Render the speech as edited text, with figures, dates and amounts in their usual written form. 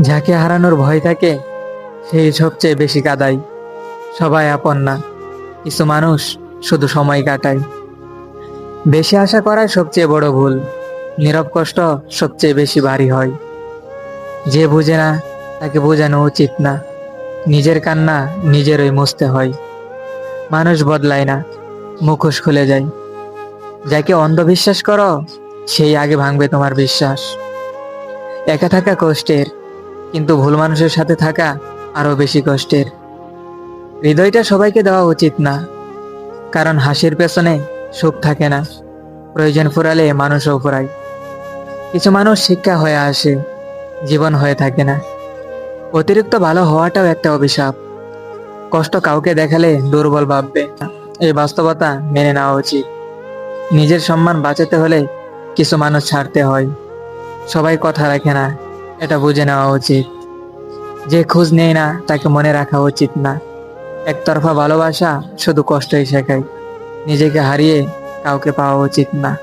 যাকে হারানোর ভয় থাকে সেই সবচেয়ে বেশি কাঁদায়। সবাই আপন না, কিছু মানুষ শুধু সময় কাটায়। বেশি আশা করাই সবচেয়ে বড় ভুল। নীরব কষ্ট সবচেয়ে বেশি ভারী হয়। যে বুঝে না তাকে বোঝানো উচিত না। নিজের কান্না নিজেরই মুছতে হয়। মানুষ বদলায় না, মুখোশ খুলে যায়। যাকে অন্ধবিশ্বাস করো সেই আগে ভাঙবে তোমার বিশ্বাস। একা থাকা কষ্টের, কিন্তু ভুল মানুষের সাথে থাকা আরো বেশি কষ্টের। হৃদয়টা সবাইকে দেওয়া উচিত না, কারণ হাসির পেছনে সুখ থাকে না। প্রয়োজন ফুরালে মানুষও ফুরায়। কিছু মানুষ শিক্ষা হয়ে আসে, জীবন হয়ে থাকে না। অতিরিক্ত ভালো হওয়াটাও একটা অভিশাপ। কষ্ট কাউকে দেখালে দুর্বল ভাববে, এই বাস্তবতা মেনে নেওয়া উচিত। নিজের সম্মান বাঁচাতে হলে কিছু মানুষ ছাড়তে হয়। সবাই কথা রাখে না, এটা বুঝে নেওয়া উচিত। যে খোঁজ নেয় না তাকে মনে রাখা উচিত না। একতরফা ভালোবাসা শুধু কষ্টই শেখায়। নিজেকে হারিয়ে কাউকে পাওয়া উচিত না।